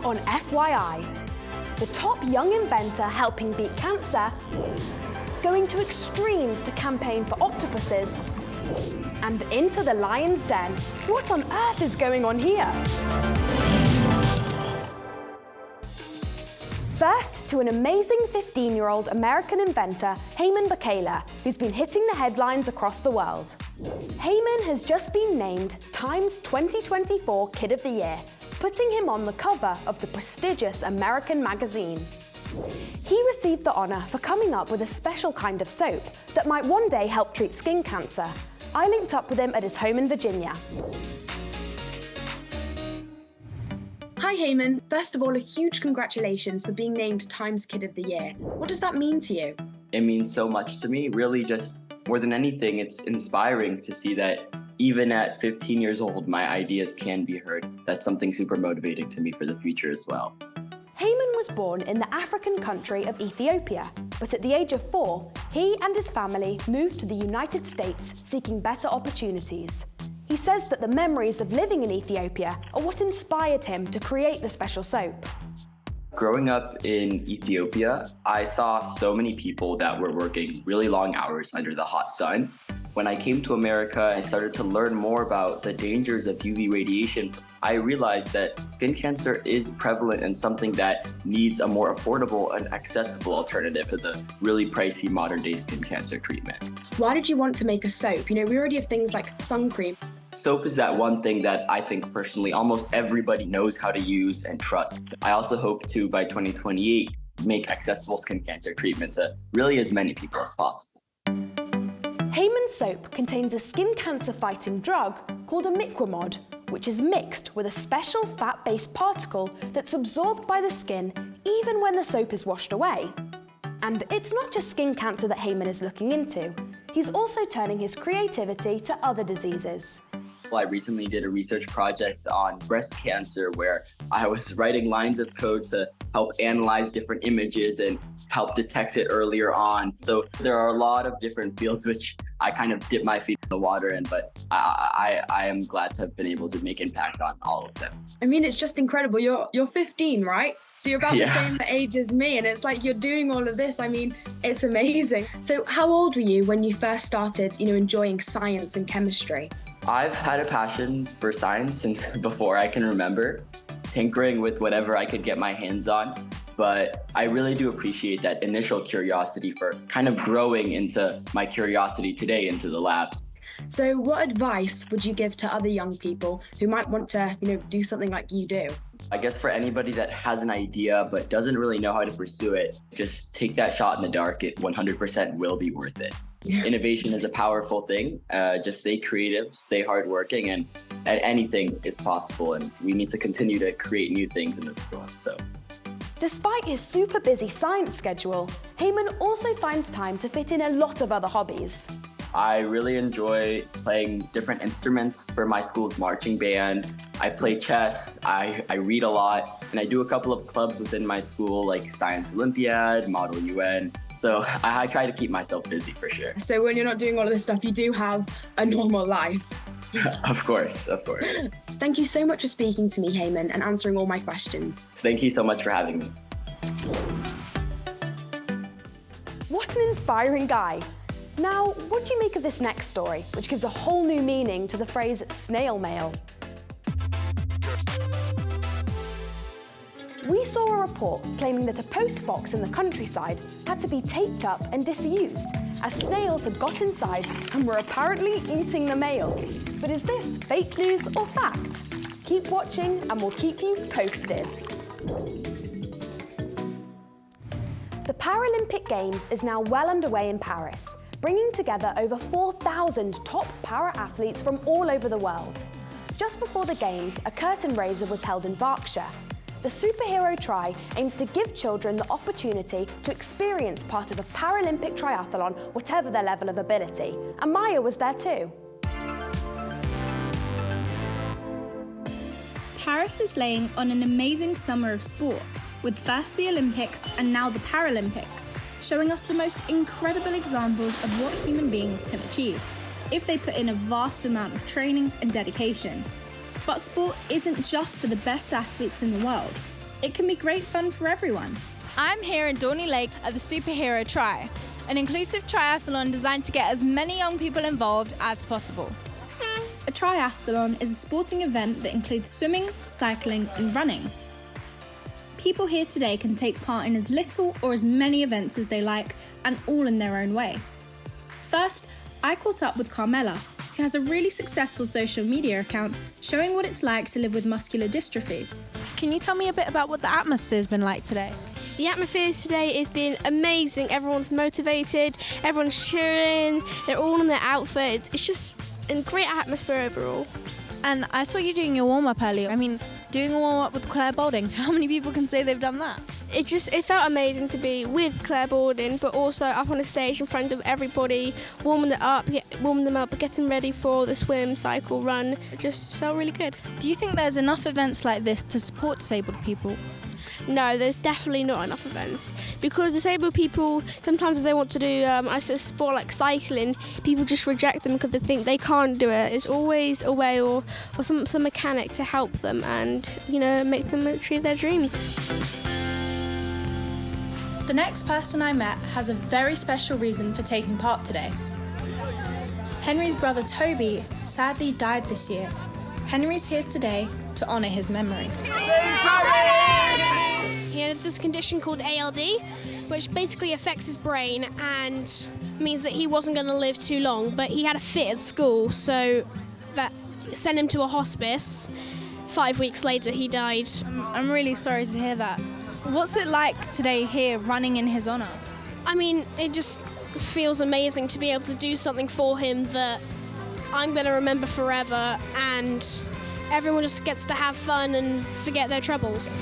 on FYI. The top young inventor helping beat cancer, going to extremes to campaign for octopuses, and into the lion's den. What on earth is going on here? First, to an amazing 15-year-old American inventor, Heman Bekele, who's been hitting the headlines across the world. Heman has just been named Time's 2024 Kid of the Year, putting him on the cover of the prestigious American magazine. He received the honor for coming up with a special kind of soap that might one day help treat skin cancer. I linked up with him at his home in Virginia. Hi Heman, first of all, a huge congratulations for being named Time's Kid of the Year. What does that mean to you? It means so much to me, really. Just more than anything, it's inspiring to see that even at 15 years old, my ideas can be heard. That's something super motivating to me for the future as well. Heman was born in the African country of Ethiopia, but at the age of 4, he and his family moved to the United States seeking better opportunities. He says that the memories of living in Ethiopia are what inspired him to create the special soap. Growing up in Ethiopia, I saw so many people that were working really long hours under the hot sun. When I came to America, I started to learn more about the dangers of UV radiation. I realized that skin cancer is prevalent and something that needs a more affordable and accessible alternative to the really pricey modern-day skin cancer treatment. Why did you want to make a soap? We already have things like sun cream. Soap is that one thing that I think personally almost everybody knows how to use and trusts. I also hope to, by 2028, make accessible skin cancer treatment to really as many people as possible. Heman soap contains a skin cancer-fighting drug called imiquimod, which is mixed with a special fat-based particle that's absorbed by the skin even when the soap is washed away. And it's not just skin cancer that Heman is looking into. He's also turning his creativity to other diseases. I recently did a research project on breast cancer where I was writing lines of code to help analyze different images and help detect it earlier on. So there are a lot of different fields which I kind of dip my feet in the water in, but I am glad to have been able to make impact on all of them. It's just incredible. You're 15, right? So you're about the same age as me, and it's like you're doing all of this. It's amazing. So how old were you when you first started, enjoying science and chemistry? I've had a passion for science since before I can remember, tinkering with whatever I could get my hands on. But I really do appreciate that initial curiosity for kind of growing into my curiosity today into the labs. So what advice would you give to other young people who might want to, do something like you do? I guess for anybody that has an idea but doesn't really know how to pursue it, just take that shot in the dark. It 100% will be worth it. Innovation is a powerful thing. Just stay creative, stay hardworking, and anything is possible. And we need to continue to create new things in this field. So. Despite his super busy science schedule, Heman also finds time to fit in a lot of other hobbies. I really enjoy playing different instruments for my school's marching band. I play chess, I read a lot, and I do a couple of clubs within my school like Science Olympiad, Model UN. So I try to keep myself busy for sure. So when you're not doing all of this stuff, you do have a normal life. Of course. Thank you so much for speaking to me, Heman, and answering all my questions. Thank you so much for having me. What an inspiring guy. Now, what do you make of this next story, which gives a whole new meaning to the phrase snail mail? We saw a report claiming that a post box in the countryside had to be taped up and disused as snails had got inside and were apparently eating the mail. But is this fake news or fact? Keep watching and we'll keep you posted. The Paralympic Games is now well underway in Paris, bringing together over 4,000 top para-athletes from all over the world. Just before the Games, a curtain raiser was held in Berkshire. The Superhero Tri aims to give children the opportunity to experience part of a Paralympic triathlon, whatever their level of ability. And Maya was there too. Paris is laying on an amazing summer of sport, with first the Olympics and now the Paralympics, showing us the most incredible examples of what human beings can achieve if they put in a vast amount of training and dedication. But sport isn't just for the best athletes in the world. It can be great fun for everyone. I'm here in Dorney Lake at the Superhero Tri, an inclusive triathlon designed to get as many young people involved as possible. A triathlon is a sporting event that includes swimming, cycling and running. People here today can take part in as little or as many events as they like, and all in their own way. First, I caught up with Carmela, who has a really successful social media account showing what it's like to live with muscular dystrophy. Can you tell me a bit about what the atmosphere's been like today? The atmosphere today has been amazing. Everyone's motivated, everyone's cheering, they're all in their outfits. It's just a great atmosphere overall. And I saw you doing your warm-up earlier. I mean, doing a warm-up with Claire Balding, how many people can say they've done that? It felt amazing to be with Claire Balding, but also up on a stage in front of everybody, warming them up, getting ready for the swim, cycle, run. It just felt really good. Do you think there's enough events like this to support disabled people? No, there's definitely not enough events, because disabled people, sometimes if they want to do a sport like cycling, people just reject them because they think they can't do it. There's always a way or some mechanic to help them and, make them achieve their dreams. The next person I met has a very special reason for taking part today. Henry's brother Toby sadly died this year. Henry's here today to honour his memory. He had this condition called ALD, which basically affects his brain and means that he wasn't going to live too long, but he had a fit at school, so that sent him to a hospice. 5 weeks later, he died. I'm really sorry to hear that. What's it like today here running in his honour? I mean, it just feels amazing to be able to do something for him that I'm going to remember forever, and everyone just gets to have fun and forget their troubles.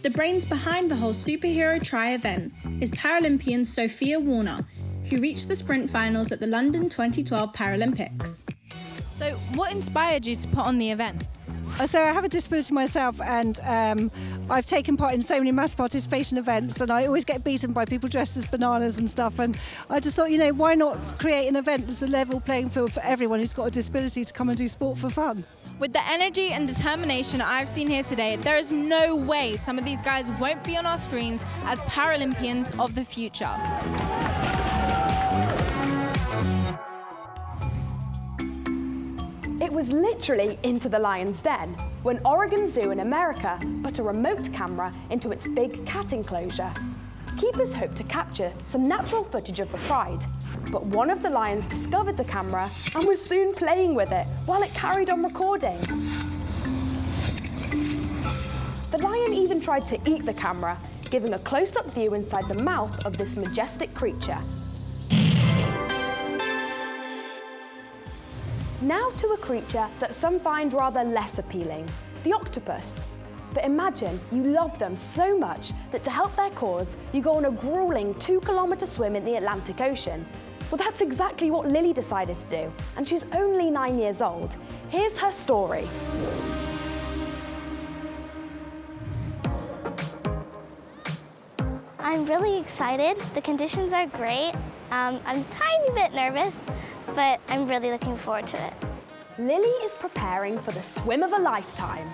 The brains behind the whole Superhero Tri event is Paralympian Sophia Warner, who reached the sprint finals at the London 2012 Paralympics. So what inspired you to put on the event? So I have a disability myself, and I've taken part in so many mass participation events, and I always get beaten by people dressed as bananas and stuff, and I just thought, why not create an event that's a level playing field for everyone who's got a disability to come and do sport for fun. With the energy and determination I've seen here today, there is no way some of these guys won't be on our screens as Paralympians of the future. It was literally into the lion's den when Oregon Zoo in America put a remote camera into its big cat enclosure. Keepers hoped to capture some natural footage of the pride, but one of the lions discovered the camera and was soon playing with it while it carried on recording. The lion even tried to eat the camera, giving a close-up view inside the mouth of this majestic creature. Now to a creature that some find rather less appealing, the octopus. But imagine you love them so much that to help their cause, you go on a gruelling 2-kilometre swim in the Atlantic Ocean. Well, that's exactly what Lily decided to do, and she's only 9 years old. Here's her story. I'm really excited. The conditions are great. I'm a tiny bit nervous, but I'm really looking forward to it. Lily is preparing for the swim of a lifetime.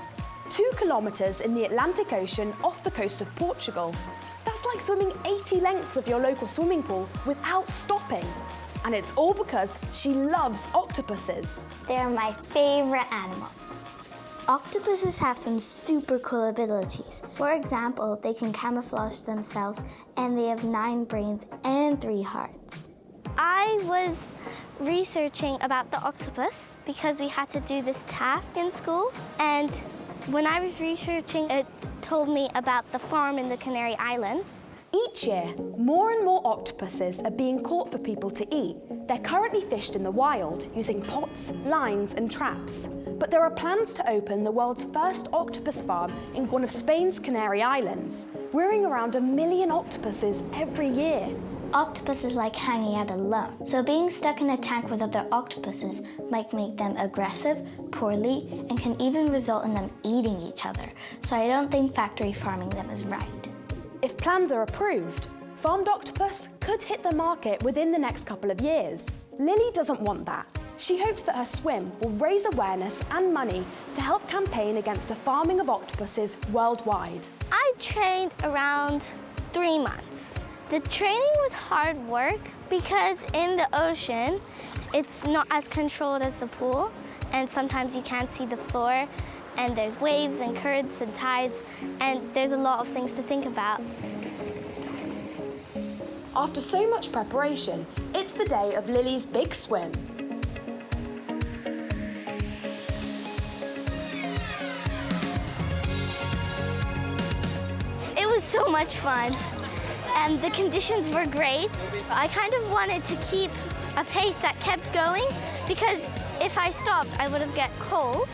2 kilometres in the Atlantic Ocean off the coast of Portugal. That's like swimming 80 lengths of your local swimming pool without stopping. And it's all because she loves octopuses. They're my favorite animal. Octopuses have some super cool abilities. For example, they can camouflage themselves and they have 9 brains and 3 hearts. I was researching about the octopus because we had to do this task in school, and when I was researching, it told me about the farm in the Canary Islands. Each year, more and more octopuses are being caught for people to eat. They're currently fished in the wild using pots, lines and traps. But there are plans to open the world's first octopus farm in one of Spain's Canary Islands, rearing around 1 million octopuses every year. Octopuses like hanging out alone, so being stuck in a tank with other octopuses might make them aggressive, poorly, and can even result in them eating each other. So I don't think factory farming them is right. If plans are approved, farmed octopus could hit the market within the next couple of years. Lily doesn't want that. She hopes that her swim will raise awareness and money to help campaign against the farming of octopuses worldwide. I trained around 3 months. The training was hard work because in the ocean, it's not as controlled as the pool, and sometimes you can't see the floor, and there's waves and currents and tides, and there's a lot of things to think about. After so much preparation, it's the day of Lily's big swim. It was so much fun, and the conditions were great. I kind of wanted to keep a pace that kept going, because if I stopped, I would have get cold.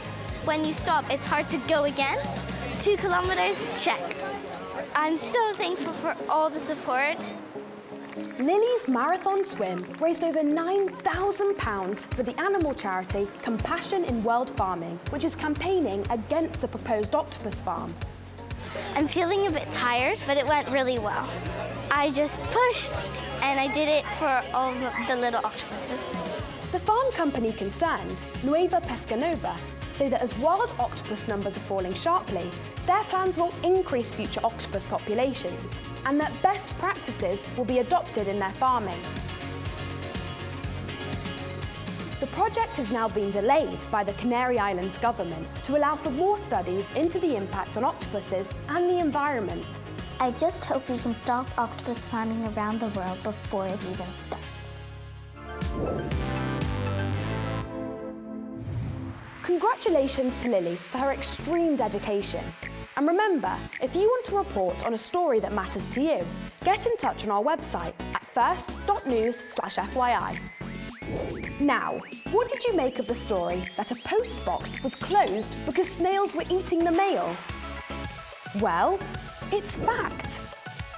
When you stop, it's hard to go again. 2 kilometers, check. I'm so thankful for all the support. Lily's marathon swim raised over £9,000 for the animal charity Compassion in World Farming, which is campaigning against the proposed octopus farm. I'm feeling a bit tired, but it went really well. I just pushed, and I did it for all the little octopuses. The farm company concerned, Nueva Pescanova, say that as wild octopus numbers are falling sharply, their plans will increase future octopus populations, and that best practices will be adopted in their farming. The project has now been delayed by the Canary Islands government to allow for more studies into the impact on octopuses and the environment. I just hope we can stop octopus farming around the world before it even starts. Congratulations to Lily for her extreme dedication. And remember, if you want to report on a story that matters to you, get in touch on our website at first.news/FYI. Now, what did you make of the story that a post box was closed because snails were eating the mail? Well, it's fact.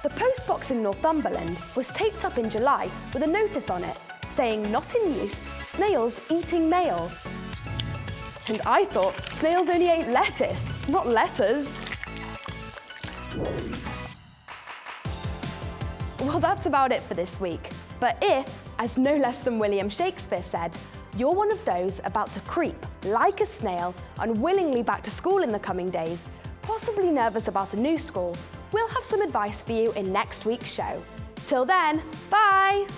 The post box in Northumberland was taped up in July with a notice on it saying "Not in use, snails eating mail." And I thought snails only ate lettuce, not letters. Well, that's about it for this week. But if, as no less than William Shakespeare said, you're one of those about to creep like a snail unwillingly back to school in the coming days, possibly nervous about a new school, we'll have some advice for you in next week's show. Till then, bye!